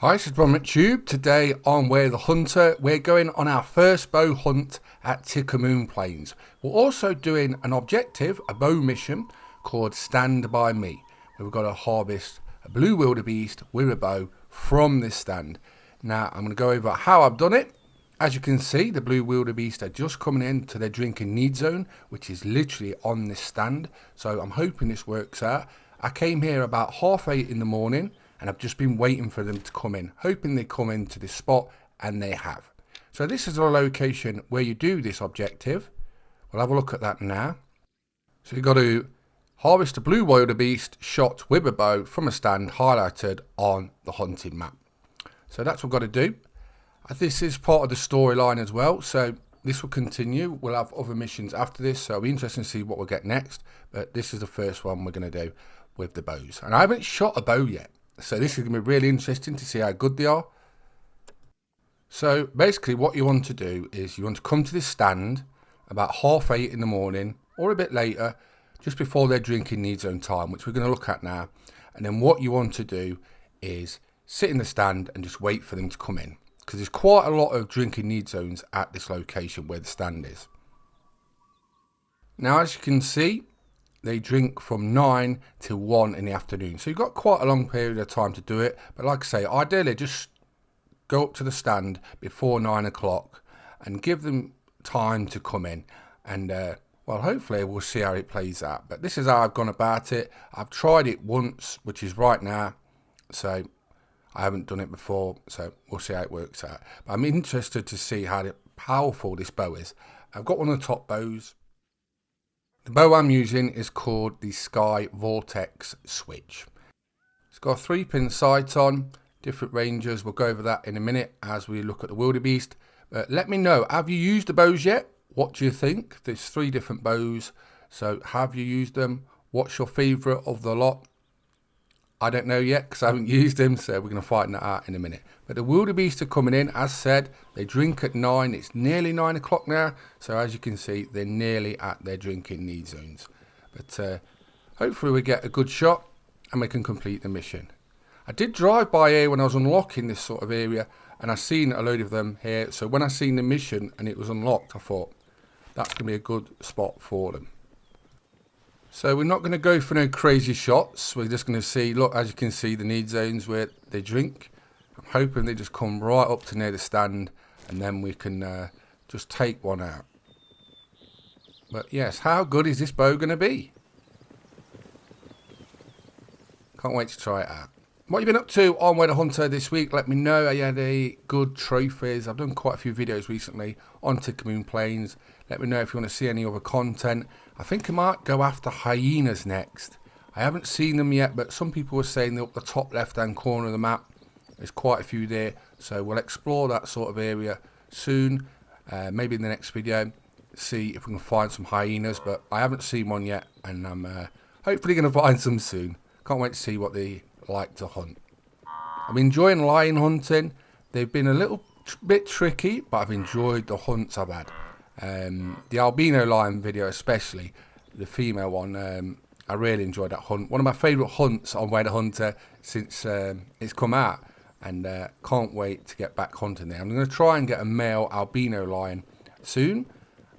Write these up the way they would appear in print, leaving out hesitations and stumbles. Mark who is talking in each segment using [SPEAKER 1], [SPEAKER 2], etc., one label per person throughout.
[SPEAKER 1] Hi, this is Bromwich Tube. Today on We're the Hunter, we're going on our first bow hunt at Tikamoon Plains. We're also doing an objective, a bow mission called Stand By Me, where we've got to harvest a blue wildebeest with a bow from this stand. Now, I'm going to go over how I've done it. As you can see, the blue wildebeest are just coming into their drinking need zone, which is literally on this stand. So I'm hoping this works out. I came here about 8:30 in the morning, and I've just been waiting for them to come in, hoping they come into this spot, and they have. So this is a location where you do this objective. We'll have a look at that now. So you've got to harvest a blue wildebeest shot with a bow from a stand highlighted on the hunting map. So that's what we've got to do. This is part of the storyline as well, so this will continue. We'll have other missions after this, so it'll be interesting to see what we'll get next. But this is the first one we're going to do with the bows. And I haven't shot a bow yet, so this is going to be really interesting to see how good they are. So basically what you want to do is you want to come to this stand about 8:30 in the morning or a bit later, just before their drinking need zone time, which we're going to look at now. And then what you want to do is sit in the stand and just wait for them to come in, because there's quite a lot of drinking need zones at this location where the stand is. Now, as you can see, they drink from 9 till 1 in the afternoon. So you've got quite a long period of time to do it. But like I say, ideally just go up to the stand before 9 o'clock and give them time to come in. And, well, hopefully we'll see how it plays out. But this is how I've gone about it. I've tried it once, which is right now. So I haven't done it before. So we'll see how it works out. But I'm interested to see how powerful this bow is. I've got one of the top bows. The bow I'm using is called the Sky Vortex Switch. It's got a 3-pin sight on, different ranges. We'll go over that in a minute as we look at the wildebeest. But let me know, have you used the bows yet? What do you think? There's 3 different bows. So have you used them? What's your favourite of the lot? I don't know yet because I haven't used them, so we're going to find that out in a minute. But the wildebeest are coming in, as said. They drink at 9. It's nearly 9 o'clock now, so as you can see, they're nearly at their drinking need zones. But hopefully we get a good shot and we can complete the mission. I did drive by here when I was unlocking this sort of area, and I seen a load of them here. So when I seen the mission and it was unlocked, I thought that's going to be a good spot for them. So we're not going to go for no crazy shots. We're just going to see, look, as you can see, the need zones where they drink. I'm hoping they just come right up to near the stand, and then we can just take one out. But yes, how good is this bow going to be? Can't wait to try it out. What have you been up to on We're the Hunter this week? Let me know. I had a good trophies. I've done quite a few videos recently on Tikamoon Plains. Let me know if you want to see any other content. I think I might go after hyenas next. I haven't seen them yet, but some people were saying they're up the top left-hand corner of the map. There's quite a few there, so we'll explore that sort of area soon. Maybe in the next video, see if we can find some hyenas, but I haven't seen one yet, and I'm hopefully going to find some soon. Can't wait to see what they like to hunt. I'm enjoying lion hunting. They've been a little bit tricky, but I've enjoyed the hunts I've had. The albino lion video especially, the female one, I really enjoyed that hunt. One of my favourite hunts on We're the Hunter since it's come out, and can't wait to get back hunting there. I'm going to try and get a male albino lion soon.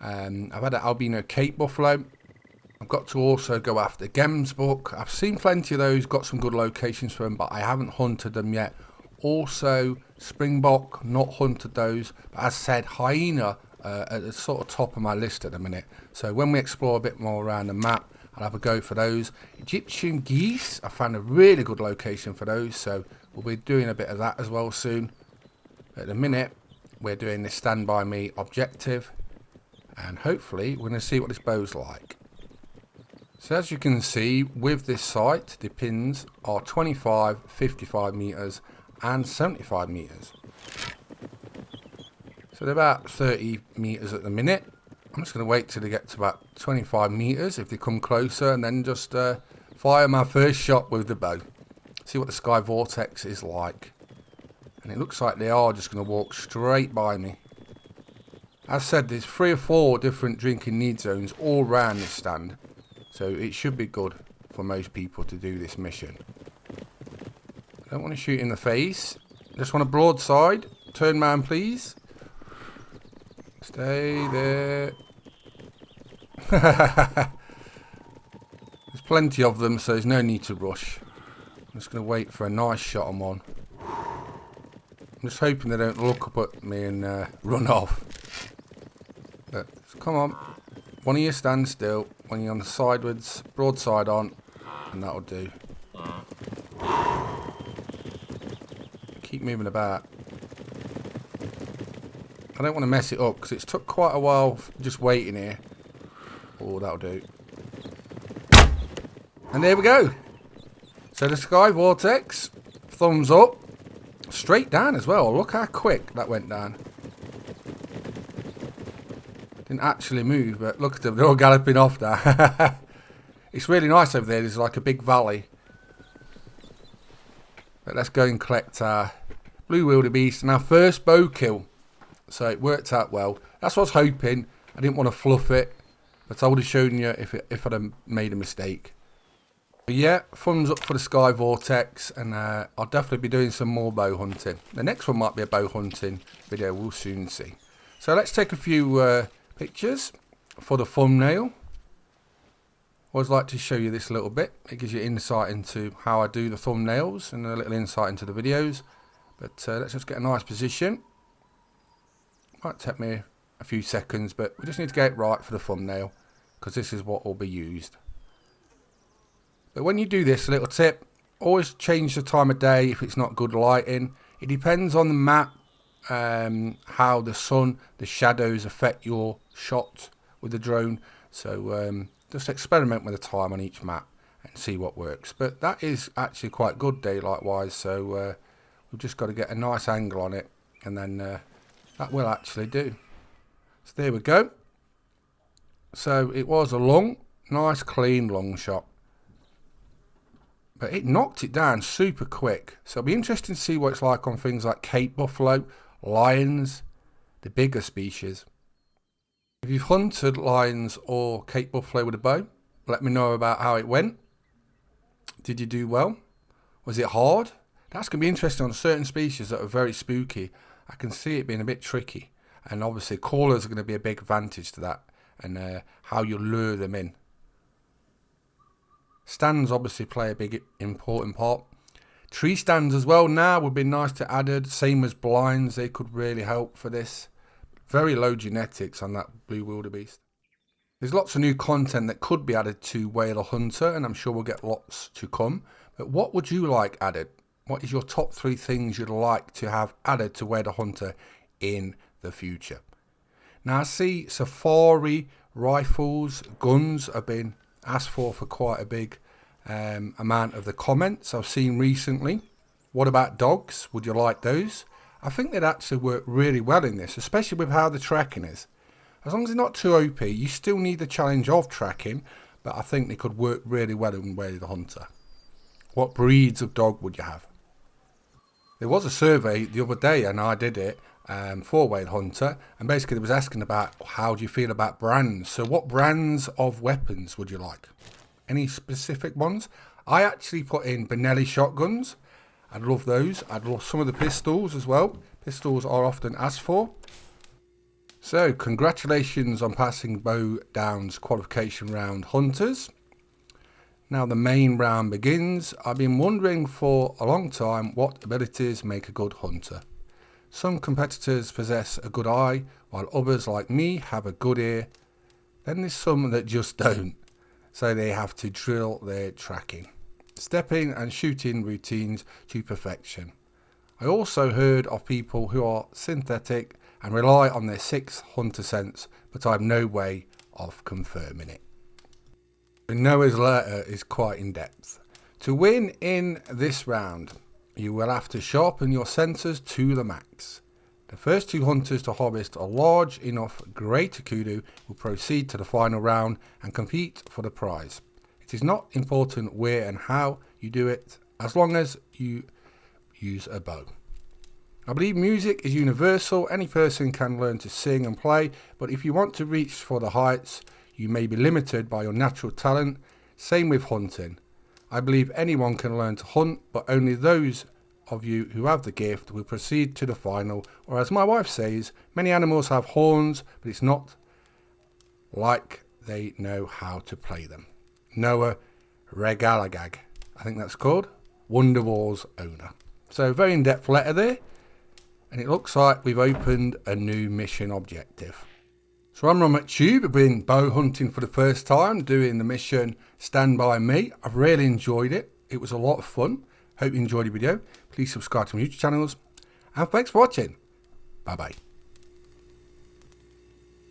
[SPEAKER 1] I've had an albino Cape buffalo. I've got to also go after gemsbuck. I've seen plenty of those, got some good locations for them, but I haven't hunted them yet. Also springbok, not hunted those, but as said, hyena at the sort of top of my list at the minute. So when we explore a bit more around the map, I'll have a go for those. Egyptian geese, I found a really good location for those, so we'll be doing a bit of that as well soon. At the minute, we're doing this Stand By Me objective, and hopefully we're going to see what this bow's like. So as you can see, with this sight, the pins are 25, 55 metres and 75 metres. So they're about 30 metres at the minute. I'm just going to wait till they get to about 25 metres if they come closer, and then just fire my first shot with the bow. See what the Sky Vortex is like. And it looks like they are just going to walk straight by me. As said, there's 3 or 4 different drinking need zones all around this stand. So it should be good for most people to do this mission. I don't want to shoot in the face. Just want a broadside. Turn man, please. Stay there. There's plenty of them, so there's no need to rush. I'm just going to wait for a nice shot on one. I'm just hoping they don't look up at me and run off. But, come on. One of you stand still. When you're on the sideways, broadside on, and that'll do. Keep moving about. I don't want to mess it up because it's took quite a while just waiting here. Oh, that'll do. And there we go. So the Sky Vortex, thumbs up. Straight down as well. Look how quick that went down. Didn't actually move, but look at them. They're all galloping off now. It's really nice over there. There's like a big valley. But let's go and collect our blue wildebeest and our first bow kill. So it worked out well. That's what I was hoping. I didn't want to fluff it. But I would have shown you if I'd have made a mistake. But yeah, thumbs up for the Sky Vortex. And I'll definitely be doing some more bow hunting. The next one might be a bow hunting video. We'll soon see. So let's take a few pictures for the thumbnail. Always like to show you this a little bit. It gives you insight into how I do the thumbnails and a little insight into the videos. But let's just get a nice position. Might take me a few seconds, but we just need to get it right for the thumbnail because this is what will be used. But when you do this, a little tip, always change the time of day if it's not good lighting. It depends on the map, how the sun, the shadows affect your shot with the drone. So just experiment with the time on each map and see what works. But that is actually quite good daylight wise, so we've just got to get a nice angle on it, and then that will actually do. So there we go. So it was a nice clean long shot, but it knocked it down super quick. So it'll be interesting to see what it's like on things like Cape buffalo, lions, the bigger species. If you've hunted lions or Cape buffalo with a bow, let me know about how it went. Did you do well? Was it hard? That's going to be interesting on certain species that are very spooky. I can see it being a bit tricky. And obviously callers are going to be a big advantage to that. And how you lure them in. Stands obviously play a big important part. Tree stands as well now would be nice to add. Same as blinds, they could really help for this. Very low genetics on that blue wildebeest. There's lots of new content that could be added to Whale the Hunter, and I'm sure we'll get lots to come. But what would you like added? What is your top 3 things you'd like to have added to Whale the Hunter in the future? Now I see safari rifles, guns have been asked for quite a big amount of the comments I've seen recently. What about dogs? Would you like those? I think they'd actually work really well in this, especially with how the tracking is. As long as it's not too OP, you still need the challenge of tracking, but I think they could work really well in Whale the Hunter. What breeds of dog would you have? There was a survey the other day, and I did it for Whale Hunter, and basically it was asking about how do you feel about brands. So what brands of weapons would you like? Any specific ones? I actually put in Benelli shotguns. I'd love those. I'd love some of the pistols as well. Pistols are often asked for. So congratulations on passing Bow Down's qualification round, hunters. Now the main round begins. I've been wondering for a long time what abilities make a good hunter. Some competitors possess a good eye, while others like me have a good ear. Then there's some that just don't, so they have to drill their tracking, stepping and shooting routines to perfection. I also heard of people who are synthetic and rely on their 6th hunter sense, but I have no way of confirming it. Noah's letter is quite in depth. To win in this round, you will have to sharpen your sensors to the max. The first 2 hunters to harvest a large enough greater kudu will proceed to the final round and compete for the prize. It is not important where and how you do it, as long as you use a bow. I believe music is universal. Any person can learn to sing and play, but if you want to reach for the heights, you may be limited by your natural talent. Same with hunting. I believe anyone can learn to hunt, but only those of you who have the gift will proceed to the final, or as my wife says, many animals have horns, but it's not like they know how to play them. Noah Regalagag, I think that's called, Wonderwall's owner. So very in-depth letter there, and it looks like we've opened a new mission objective. So I'm RonMcTube. I've been bow hunting for the first time, doing the mission Stand By Me. I've really enjoyed it. It was a lot of fun. Hope you enjoyed the video. Please subscribe to my YouTube channels. And thanks for watching. Bye bye.